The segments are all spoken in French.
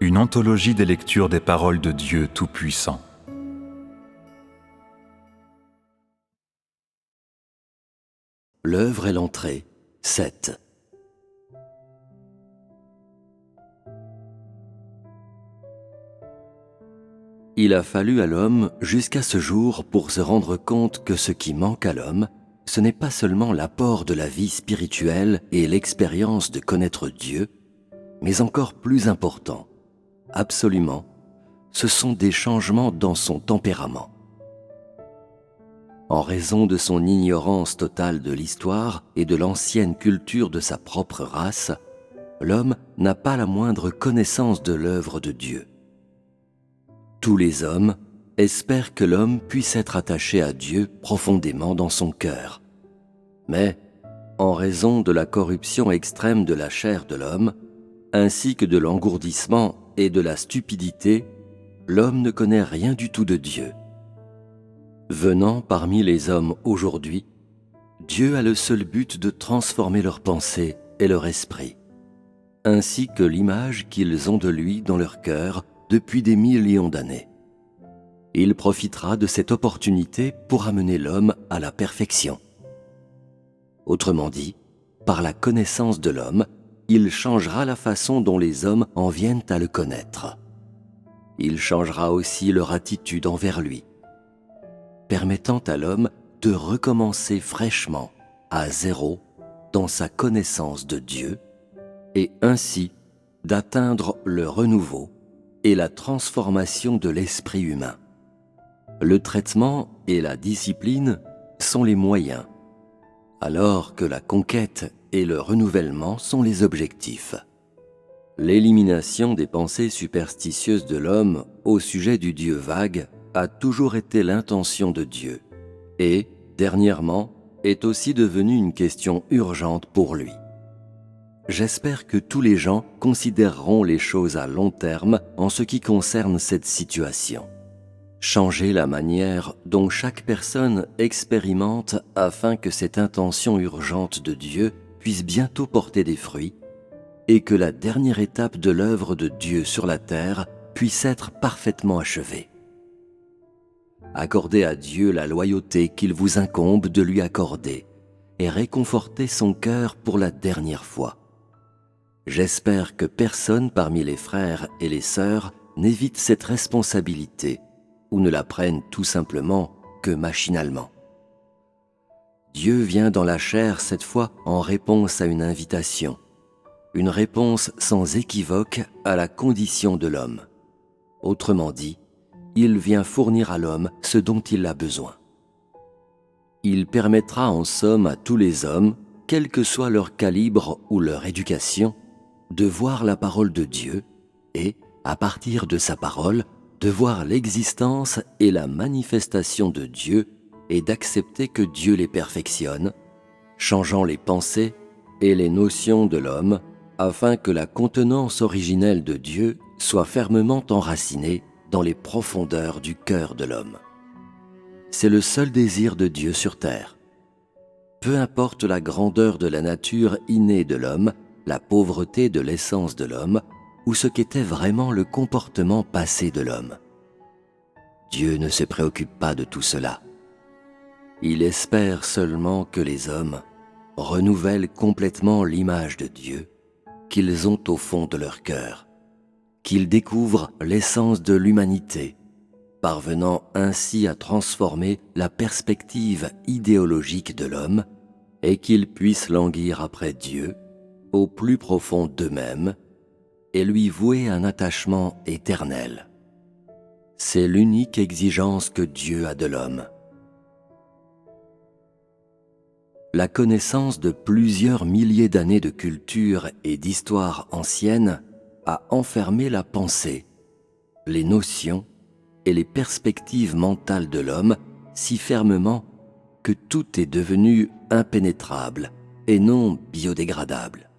une anthologie des lectures des paroles de Dieu Tout-Puissant. L'œuvre et l'entrée, 7. Il a fallu à l'homme jusqu'à ce jour pour se rendre compte que ce qui manque à l'homme, ce n'est pas seulement l'apport de la vie spirituelle et l'expérience de connaître Dieu, mais encore plus important, absolument, ce sont des changements dans son tempérament. En raison de son ignorance totale de l'histoire et de l'ancienne culture de sa propre race, l'homme n'a pas la moindre connaissance de l'œuvre de Dieu. Tous les hommes espèrent que l'homme puisse être attaché à Dieu profondément dans son cœur. Mais, en raison de la corruption extrême de la chair de l'homme, ainsi que de l'engourdissement et de la stupidité, l'homme ne connaît rien du tout de Dieu. Venant parmi les hommes aujourd'hui, Dieu a le seul but de transformer leurs pensées et leur esprit, ainsi que l'image qu'ils ont de lui dans leur cœur depuis des millions d'années. Il profitera de cette opportunité pour amener l'homme à la perfection. Autrement dit, par la connaissance de l'homme, il changera la façon dont les hommes en viennent à le connaître. Il changera aussi leur attitude envers lui, permettant à l'homme de recommencer fraîchement, à zéro, dans sa connaissance de Dieu, et ainsi d'atteindre le renouveau et la transformation de l'esprit humain. Le traitement et la discipline sont les moyens, alors que la conquête et le renouvellement sont les objectifs. L'élimination des pensées superstitieuses de l'homme au sujet du Dieu vague a toujours été l'intention de Dieu et, dernièrement, est aussi devenue une question urgente pour lui. J'espère que tous les gens considéreront les choses à long terme en ce qui concerne cette situation. Changer la manière dont chaque personne expérimente afin que cette intention urgente de Dieu puisse bientôt porter des fruits et que la dernière étape de l'œuvre de Dieu sur la terre puisse être parfaitement achevée. Accordez à Dieu la loyauté qu'il vous incombe de lui accorder et réconfortez son cœur pour la dernière fois. J'espère que personne parmi les frères et les sœurs n'évite cette responsabilité ou ne la prenne tout simplement que machinalement. Dieu vient dans la chair cette fois en réponse à une invitation, une réponse sans équivoque à la condition de l'homme. Autrement dit, il vient fournir à l'homme ce dont il a besoin. Il permettra en somme à tous les hommes, quel que soit leur calibre ou leur éducation, de voir la parole de Dieu et, à partir de sa parole, de voir l'existence et la manifestation de Dieu et d'accepter que Dieu les perfectionne, changeant les pensées et les notions de l'homme afin que la contenance originelle de Dieu soit fermement enracinée dans les profondeurs du cœur de l'homme. C'est le seul désir de Dieu sur terre. Peu importe la grandeur de la nature innée de l'homme, la pauvreté de l'essence de l'homme, ou ce qu'était vraiment le comportement passé de l'homme. Dieu ne se préoccupe pas de tout cela. Il espère seulement que les hommes renouvellent complètement l'image de Dieu qu'ils ont au fond de leur cœur, qu'ils découvrent l'essence de l'humanité, parvenant ainsi à transformer la perspective idéologique de l'homme et qu'ils puissent languir après Dieu au plus profond d'eux-mêmes et lui vouer un attachement éternel. C'est l'unique exigence que Dieu a de l'homme. La connaissance de plusieurs milliers d'années de culture et d'histoire ancienne a enfermé la pensée, les notions et les perspectives mentales de l'homme si fermement que tout est devenu impénétrable et non biodégradable.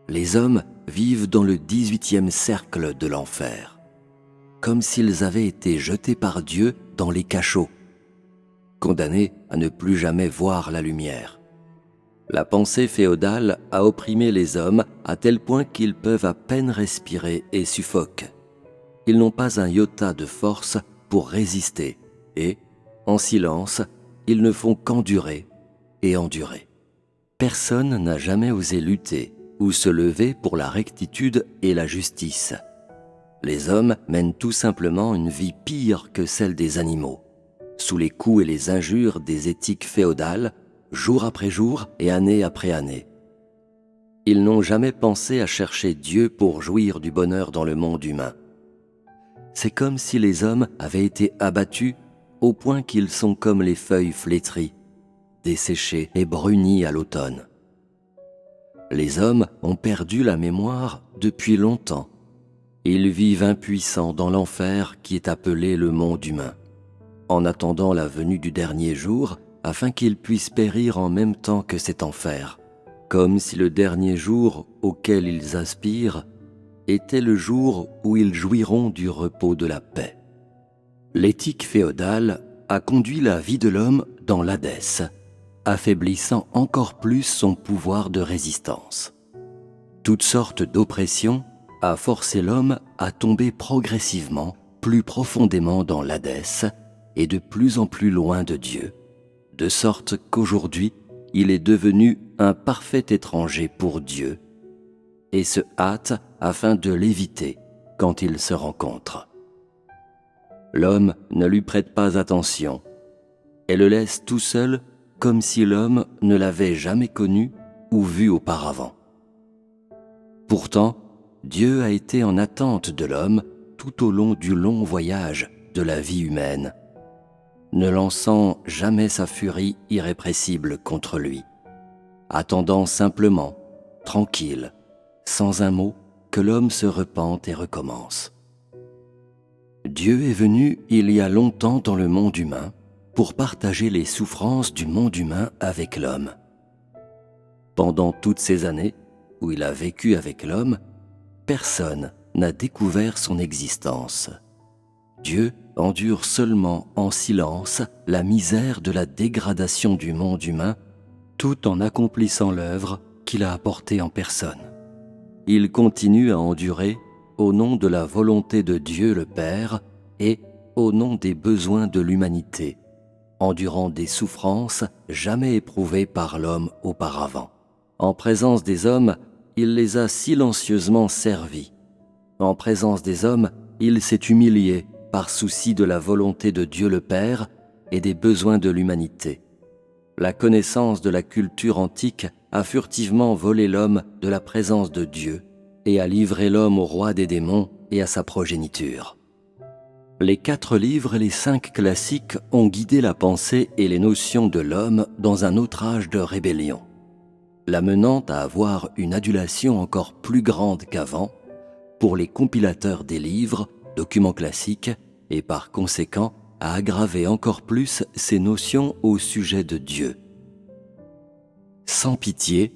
Les hommes vivent dans le 18e cercle de l'enfer, comme s'ils avaient été jetés par Dieu dans les cachots, condamnés à ne plus jamais voir la lumière. La pensée féodale a opprimé les hommes à tel point qu'ils peuvent à peine respirer et suffoquent. Ils n'ont pas un iota de force pour résister et, en silence, ils ne font qu'endurer et endurer. Personne n'a jamais osé lutter ou se lever pour la rectitude et la justice. Les hommes mènent tout simplement une vie pire que celle des animaux, sous les coups et les injures des éthiques féodales, jour après jour et année après année. Ils n'ont jamais pensé à chercher Dieu pour jouir du bonheur dans le monde humain. C'est comme si les hommes avaient été abattus au point qu'ils sont comme les feuilles flétries, desséchées et brunies à l'automne. Les hommes ont perdu la mémoire depuis longtemps. Ils vivent impuissants dans l'enfer qui est appelé le monde humain, en attendant la venue du dernier jour afin qu'ils puissent périr en même temps que cet enfer, comme si le dernier jour auquel ils aspirent était le jour où ils jouiront du repos de la paix. L'éthique féodale a conduit la vie de l'homme dans l'Hadès, affaiblissant encore plus son pouvoir de résistance. Toutes sortes d'oppressions a forcé l'homme à tomber progressivement plus profondément dans l'Hadès et de plus en plus loin de Dieu, de sorte qu'aujourd'hui, il est devenu un parfait étranger pour Dieu et se hâte afin de l'éviter quand il se rencontre. L'homme ne lui prête pas attention et le laisse tout seul comme si l'homme ne l'avait jamais connu ou vu auparavant. Pourtant, Dieu a été en attente de l'homme tout au long du long voyage de la vie humaine, ne lançant jamais sa furie irrépressible contre lui, attendant simplement, tranquille, sans un mot, que l'homme se repente et recommence. Dieu est venu il y a longtemps dans le monde humain pour partager les souffrances du monde humain avec l'homme. Pendant toutes ces années où il a vécu avec l'homme, personne n'a découvert son existence. Dieu endure seulement en silence la misère de la dégradation du monde humain, tout en accomplissant l'œuvre qu'il a apportée en personne. Il continue à endurer au nom de la volonté de Dieu le Père et au nom des besoins de l'humanité, endurant des souffrances jamais éprouvées par l'homme auparavant. En présence des hommes, il les a silencieusement servis. En présence des hommes, il s'est humilié par souci de la volonté de Dieu le Père et des besoins de l'humanité. La connaissance de la culture antique a furtivement volé l'homme de la présence de Dieu et a livré l'homme au roi des démons et à sa progéniture. Les 4 livres et les 5 classiques ont guidé la pensée et les notions de l'homme dans un autre âge de rébellion, l'amenant à avoir une adulation encore plus grande qu'avant pour les compilateurs des livres, documents classiques, et par conséquent à aggraver encore plus ces notions au sujet de Dieu. Sans pitié,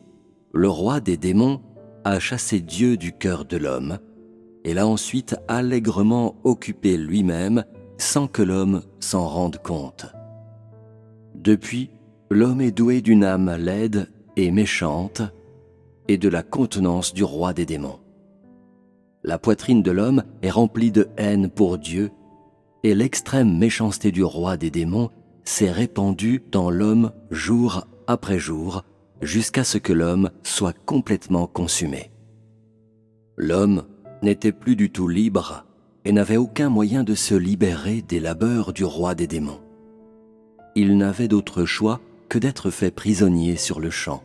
le roi des démons a chassé Dieu du cœur de l'homme et l'a ensuite allègrement occupé lui-même sans que l'homme s'en rende compte. Depuis, l'homme est doué d'une âme laide et méchante et de la contenance du roi des démons. La poitrine de l'homme est remplie de haine pour Dieu et l'extrême méchanceté du roi des démons s'est répandue dans l'homme jour après jour jusqu'à ce que l'homme soit complètement consumé. L'homme n'était plus du tout libre et n'avait aucun moyen de se libérer des labeurs du roi des démons. Il n'avait d'autre choix que d'être fait prisonnier sur le champ,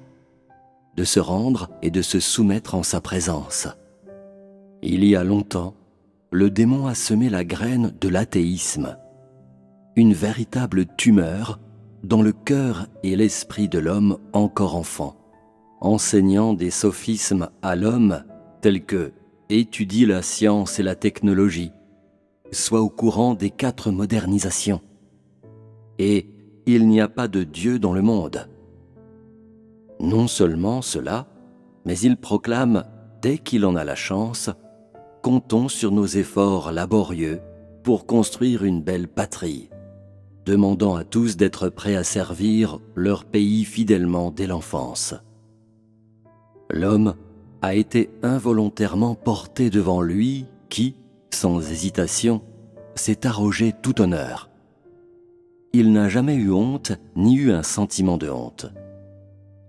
de se rendre et de se soumettre en sa présence. Il y a longtemps, le démon a semé la graine de l'athéisme, une véritable tumeur dans le cœur et l'esprit de l'homme encore enfant, enseignant des sophismes à l'homme tels que « étudie la science et la technologie », soit au courant des 4 modernisations, et « il n'y a pas de Dieu dans le monde ». Non seulement cela, mais il proclame, dès qu'il en a la chance, « comptons sur nos efforts laborieux pour construire une belle patrie ». demandant à tous d'être prêts à servir leur pays fidèlement dès l'enfance. L'homme a été involontairement porté devant lui qui, sans hésitation, s'est arrogé tout honneur. Il n'a jamais eu honte ni eu un sentiment de honte.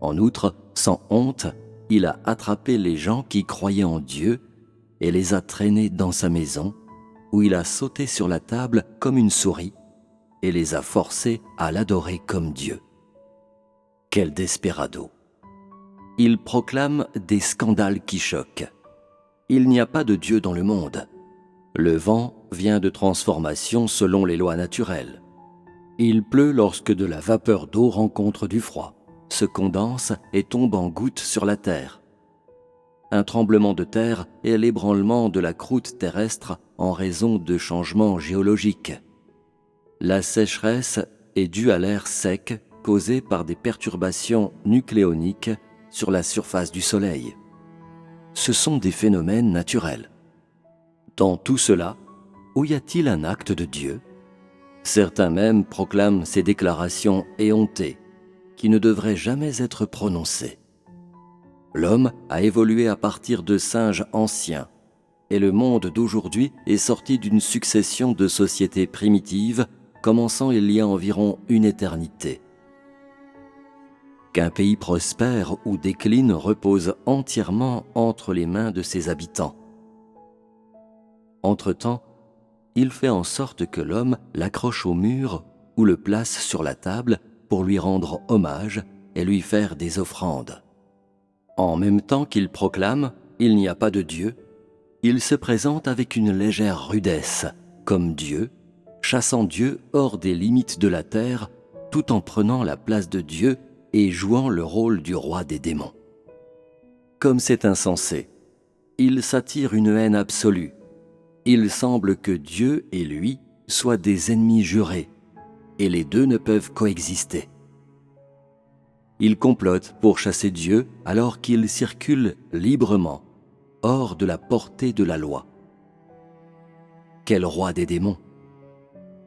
En outre, sans honte, il a attrapé les gens qui croyaient en Dieu et les a traînés dans sa maison, où il a sauté sur la table comme une souris et les a forcés à l'adorer comme Dieu. Quel desperado! Il proclame des scandales qui choquent. Il n'y a pas de Dieu dans le monde. Le vent vient de transformation selon les lois naturelles. Il pleut lorsque de la vapeur d'eau rencontre du froid, se condense et tombe en gouttes sur la terre. Un tremblement de terre est l'ébranlement de la croûte terrestre en raison de changements géologiques. La sécheresse est due à l'air sec causé par des perturbations nucléoniques sur la surface du Soleil. Ce sont des phénomènes naturels. Dans tout cela, où y a-t-il un acte de Dieu ? Certains même proclament ces déclarations éhontées, qui ne devraient jamais être prononcées. L'homme a évolué à partir de singes anciens, et le monde d'aujourd'hui est sorti d'une succession de sociétés primitives commençant il y a environ une éternité. Qu'un pays prospère ou décline repose entièrement entre les mains de ses habitants. Entre-temps, il fait en sorte que l'homme l'accroche au mur ou le place sur la table pour lui rendre hommage et lui faire des offrandes. En même temps qu'il proclame « Il n'y a pas de Dieu », il se présente avec une légère rudesse, comme Dieu, chassant Dieu hors des limites de la terre, tout en prenant la place de Dieu et jouant le rôle du roi des démons. Comme c'est insensé, il s'attire une haine absolue. Il semble que Dieu et lui soient des ennemis jurés, et les deux ne peuvent coexister. Il complote pour chasser Dieu alors qu'il circule librement, hors de la portée de la loi. Quel roi des démons!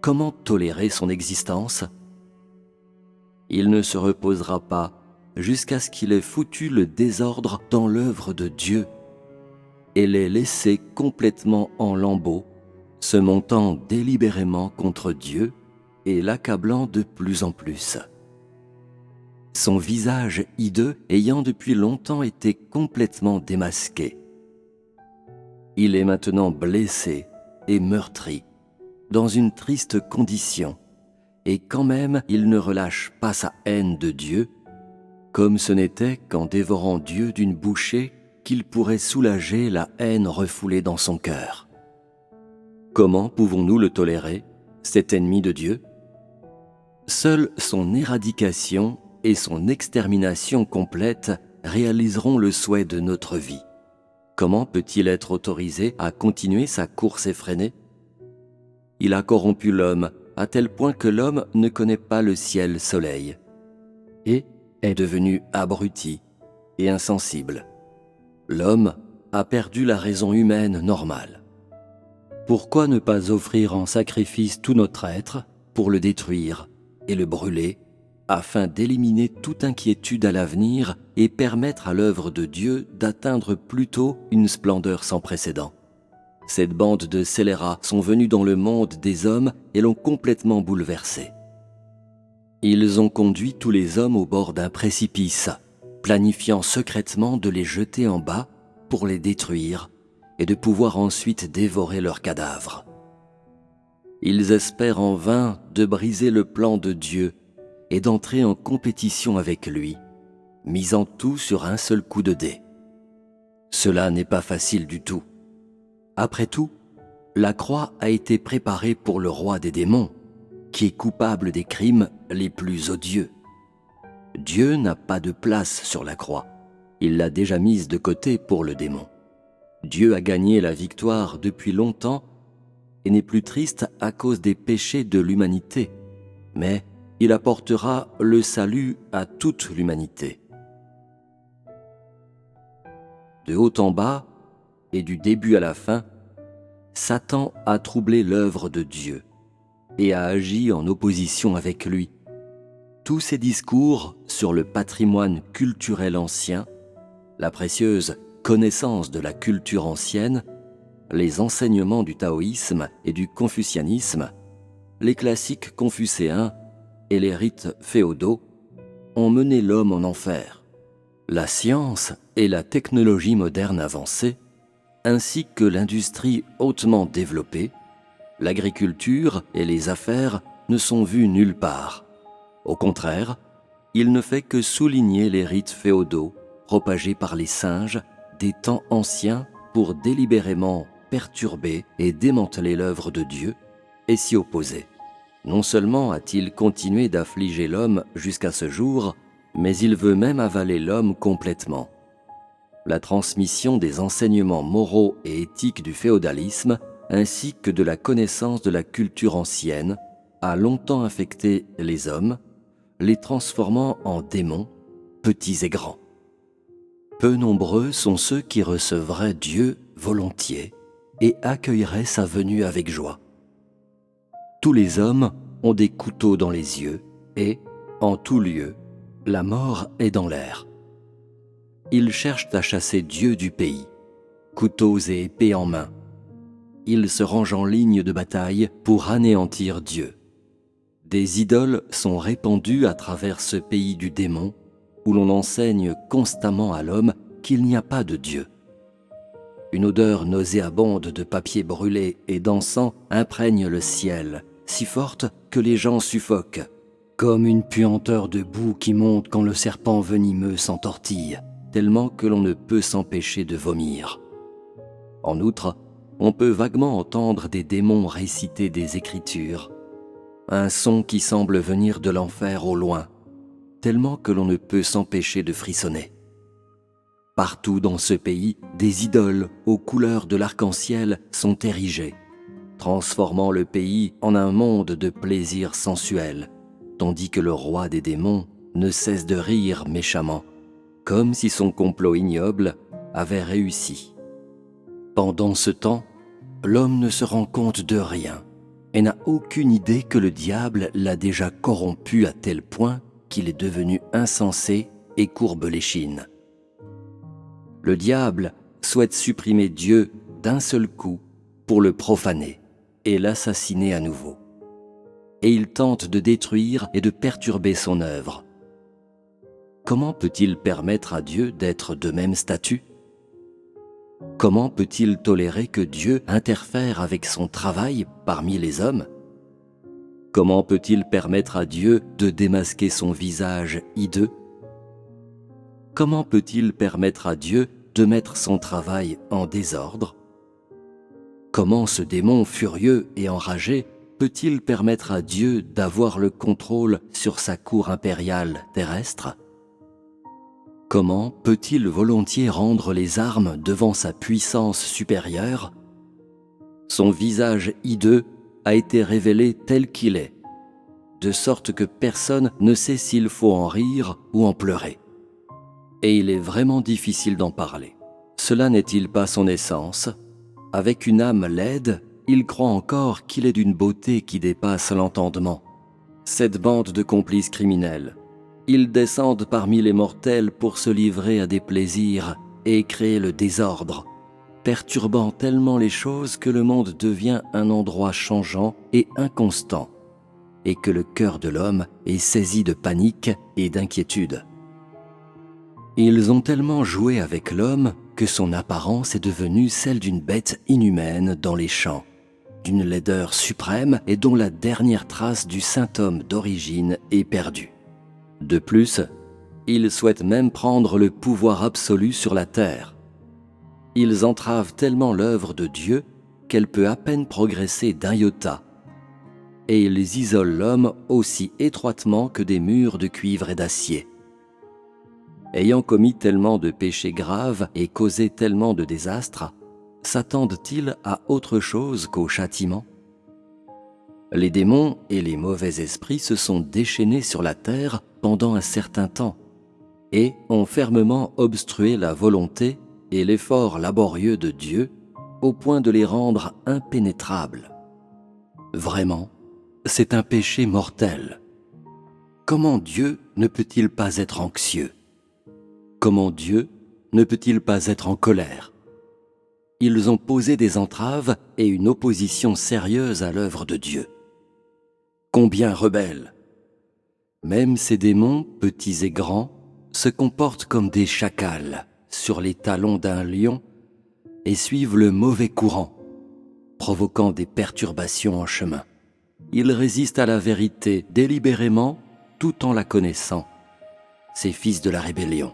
Comment tolérer son existence ? Il ne se reposera pas jusqu'à ce qu'il ait foutu le désordre dans l'œuvre de Dieu et l'ait laissé complètement en lambeaux, se montant délibérément contre Dieu et l'accablant de plus en plus. Son visage hideux ayant depuis longtemps été complètement démasqué. Il est maintenant blessé et meurtri, dans une triste condition, et quand même il ne relâche pas sa haine de Dieu, comme ce n'était qu'en dévorant Dieu d'une bouchée qu'il pourrait soulager la haine refoulée dans son cœur. Comment pouvons-nous le tolérer, cet ennemi de Dieu ? Seule son éradication et son extermination complète réaliseront le souhait de notre vie. Comment peut-il être autorisé à continuer sa course effrénée ? Il a corrompu l'homme à tel point que l'homme ne connaît pas le ciel-soleil et est devenu abruti et insensible. L'homme a perdu la raison humaine normale. Pourquoi ne pas offrir en sacrifice tout notre être pour le détruire et le brûler afin d'éliminer toute inquiétude à l'avenir et permettre à l'œuvre de Dieu d'atteindre plus tôt une splendeur sans précédent ? Cette bande de scélérats sont venus dans le monde des hommes et l'ont complètement bouleversé. Ils ont conduit tous les hommes au bord d'un précipice, planifiant secrètement de les jeter en bas pour les détruire et de pouvoir ensuite dévorer leurs cadavres. Ils espèrent en vain de briser le plan de Dieu et d'entrer en compétition avec lui, misant tout sur un seul coup de dé. Cela n'est pas facile du tout. Après tout, la croix a été préparée pour le roi des démons, qui est coupable des crimes les plus odieux. Dieu n'a pas de place sur la croix. Il l'a déjà mise de côté pour le démon. Dieu a gagné la victoire depuis longtemps et n'est plus triste à cause des péchés de l'humanité, mais il apportera le salut à toute l'humanité. De haut en bas, et du début à la fin, Satan a troublé l'œuvre de Dieu. et a agi en opposition avec lui. Tous ces discours sur le patrimoine culturel ancien, la précieuse connaissance de la culture ancienne, les enseignements du taoïsme et du confucianisme, les classiques confucéens et les rites féodaux ont mené l'homme en enfer. La science et la technologie moderne avancée, ainsi que l'industrie hautement développée, l'agriculture et les affaires ne sont vues nulle part. Au contraire, il ne fait que souligner les rites féodaux propagés par les singes des temps anciens pour délibérément perturber et démanteler l'œuvre de Dieu et s'y opposer. Non seulement a-t-il continué d'affliger l'homme jusqu'à ce jour, mais il veut même avaler l'homme complètement. La transmission des enseignements moraux et éthiques du féodalisme, ainsi que de la connaissance de la culture ancienne, a longtemps affecté les hommes, les transformant en démons, petits et grands. Peu nombreux sont ceux qui recevraient Dieu volontiers et accueilleraient sa venue avec joie. Tous les hommes ont des couteaux dans les yeux et, en tout lieu, la mort est dans l'air. Ils cherchent à chasser Dieu du pays, couteaux et épées en main. Ils se rangent en ligne de bataille pour anéantir Dieu. Des idoles sont répandues à travers ce pays du démon, où l'on enseigne constamment à l'homme qu'il n'y a pas de Dieu. Une odeur nauséabonde de papier brûlé et d'encens imprègne le ciel, si forte que les gens suffoquent, comme une puanteur de boue qui monte quand le serpent venimeux s'entortille, tellement que l'on ne peut s'empêcher de vomir. En outre, on peut vaguement entendre des démons réciter des écritures, un son qui semble venir de l'enfer au loin, tellement que l'on ne peut s'empêcher de frissonner. Partout dans ce pays, des idoles aux couleurs de l'arc-en-ciel sont érigées, transformant le pays en un monde de plaisirs sensuels, tandis que le roi des démons ne cesse de rire méchamment, comme si son complot ignoble avait réussi. Pendant ce temps, l'homme ne se rend compte de rien et n'a aucune idée que le diable l'a déjà corrompu à tel point qu'il est devenu insensé et courbe l'échine. Le diable souhaite supprimer Dieu d'un seul coup pour le profaner et l'assassiner à nouveau. Et il tente de détruire et de perturber son œuvre. Comment peut-il permettre à Dieu d'être de même statut ? Comment peut-il tolérer que Dieu interfère avec son travail parmi les hommes ? Comment peut-il permettre à Dieu de démasquer son visage hideux ? Comment peut-il permettre à Dieu de mettre son travail en désordre ? Comment ce démon furieux et enragé peut-il permettre à Dieu d'avoir le contrôle sur sa cour impériale terrestre ? Comment peut-il volontiers rendre les armes devant sa puissance supérieure ? Son visage hideux a été révélé tel qu'il est, de sorte que personne ne sait s'il faut en rire ou en pleurer. Et il est vraiment difficile d'en parler. Cela n'est-il pas son essence ? Avec une âme laide, il croit encore qu'il est d'une beauté qui dépasse l'entendement. Cette bande de complices criminels, ils descendent parmi les mortels pour se livrer à des plaisirs et créer le désordre, perturbant tellement les choses que le monde devient un endroit changeant et inconstant, et que le cœur de l'homme est saisi de panique et d'inquiétude. Ils ont tellement joué avec l'homme que son apparence est devenue celle d'une bête inhumaine dans les champs, d'une laideur suprême et dont la dernière trace du saint homme d'origine est perdue. De plus, ils souhaitent même prendre le pouvoir absolu sur la terre. Ils entravent tellement l'œuvre de Dieu qu'elle peut à peine progresser d'un iota, et ils isolent l'homme aussi étroitement que des murs de cuivre et d'acier. Ayant commis tellement de péchés graves et causé tellement de désastres, s'attendent-ils à autre chose qu'au châtiment ? Les démons et les mauvais esprits se sont déchaînés sur la terre pendant un certain temps et ont fermement obstrué la volonté et l'effort laborieux de Dieu au point de les rendre impénétrables. Vraiment, c'est un péché mortel. Comment Dieu ne peut-il pas être anxieux? Comment Dieu ne peut-il pas être en colère? Ils ont posé des entraves et une opposition sérieuse à l'œuvre de Dieu. Combien rebelles! Même ces démons, petits et grands, se comportent comme des chacals sur les talons d'un lion et suivent le mauvais courant, provoquant des perturbations en chemin. Ils résistent à la vérité délibérément tout en la connaissant, ces fils de la rébellion.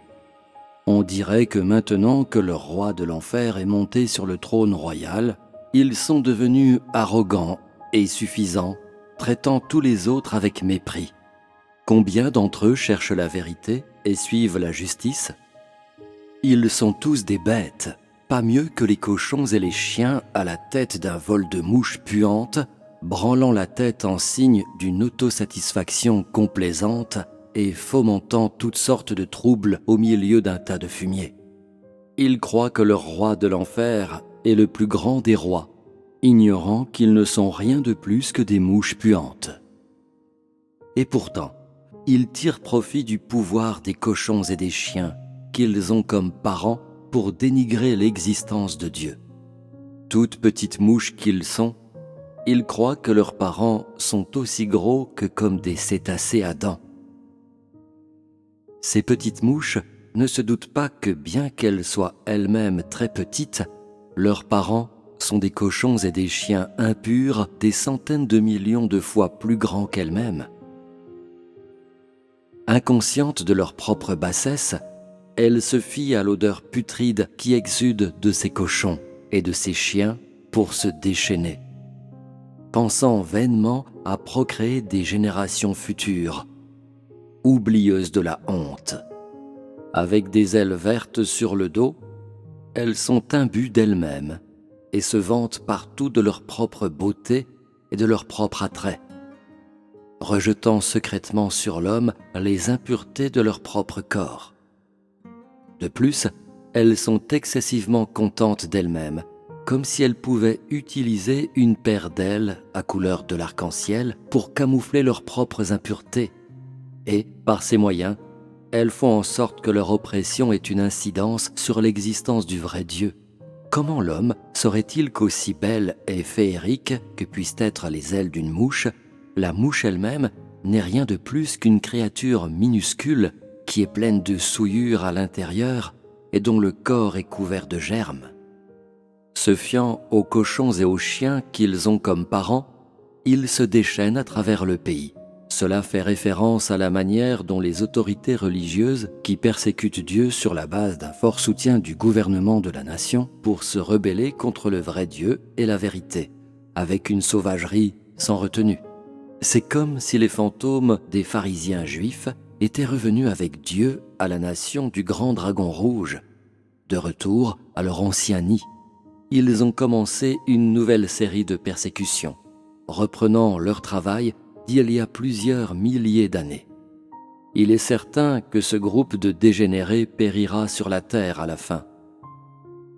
On dirait que maintenant que le roi de l'enfer est monté sur le trône royal, ils sont devenus arrogants et suffisants, traitant tous les autres avec mépris. Combien d'entre eux cherchent la vérité et suivent la justice? Ils sont tous des bêtes, pas mieux que les cochons et les chiens à la tête d'un vol de mouches puantes, branlant la tête en signe d'une autosatisfaction complaisante et fomentant toutes sortes de troubles au milieu d'un tas de fumier. Ils croient que le roi de l'enfer est le plus grand des rois, ignorant qu'ils ne sont rien de plus que des mouches puantes. Et pourtant, ils tirent profit du pouvoir des cochons et des chiens qu'ils ont comme parents pour dénigrer l'existence de Dieu. Toutes petites mouches qu'ils sont, ils croient que leurs parents sont aussi gros que comme des cétacés à dents. Ces petites mouches ne se doutent pas que bien qu'elles soient elles-mêmes très petites, leurs parents sont des cochons et des chiens impurs des centaines de millions de fois plus grands qu'elles-mêmes. Inconscientes de leur propre bassesse, elles se fient à l'odeur putride qui exude de ces cochons et de ces chiens pour se déchaîner, pensant vainement à procréer des générations futures, oublieuses de la honte. Avec des ailes vertes sur le dos, elles sont imbues d'elles-mêmes et se vantent partout de leur propre beauté et de leur propre attrait, rejetant secrètement sur l'homme les impuretés de leur propre corps. De plus, elles sont excessivement contentes d'elles-mêmes, comme si elles pouvaient utiliser une paire d'ailes à couleur de l'arc-en-ciel pour camoufler leurs propres impuretés. Et, par ces moyens, elles font en sorte que leur oppression ait une incidence sur l'existence du vrai Dieu. Comment l'homme saurait-il qu'aussi belle et féerique que puissent être les ailes d'une mouche, la mouche elle-même n'est rien de plus qu'une créature minuscule qui est pleine de souillures à l'intérieur et dont le corps est couvert de germes? Se fiant aux cochons et aux chiens qu'ils ont comme parents, ils se déchaînent à travers le pays. Cela fait référence à la manière dont les autorités religieuses qui persécutent Dieu sur la base d'un fort soutien du gouvernement de la nation pour se rebeller contre le vrai Dieu et la vérité, avec une sauvagerie sans retenue. C'est comme si les fantômes des pharisiens juifs étaient revenus avec Dieu à la nation du grand dragon rouge, de retour à leur ancien nid. Ils ont commencé une nouvelle série de persécutions, reprenant leur travail d'il y a plusieurs milliers d'années. Il est certain que ce groupe de dégénérés périra sur la terre à la fin.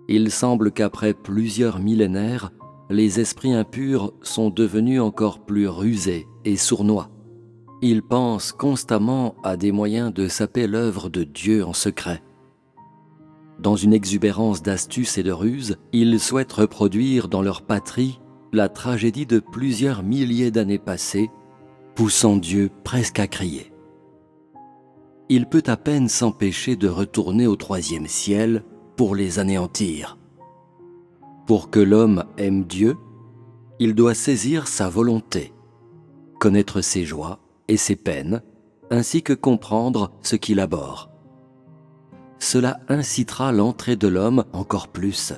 Il semble qu'après plusieurs millénaires, les esprits impurs sont devenus encore plus rusés et sournois. Ils pensent constamment à des moyens de saper l'œuvre de Dieu en secret. Dans une exubérance d'astuce et de ruse, ils souhaitent reproduire dans leur patrie la tragédie de plusieurs milliers d'années passées, poussant Dieu presque à crier. Il peut à peine s'empêcher de retourner au troisième ciel pour les anéantir. Pour que l'homme aime Dieu, il doit saisir sa volonté, connaître ses joies et ses peines, ainsi que comprendre ce qu'il abhorre. Cela incitera l'entrée de l'homme encore plus.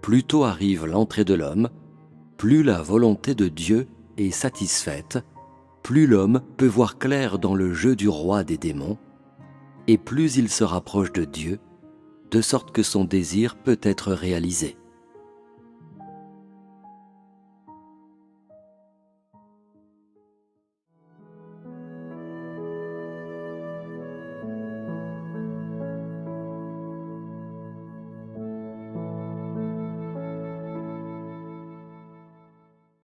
Plus tôt arrive l'entrée de l'homme, plus la volonté de Dieu est satisfaite, plus l'homme peut voir clair dans le jeu du roi des démons, et plus il se rapproche de Dieu, de sorte que son désir peut être réalisé.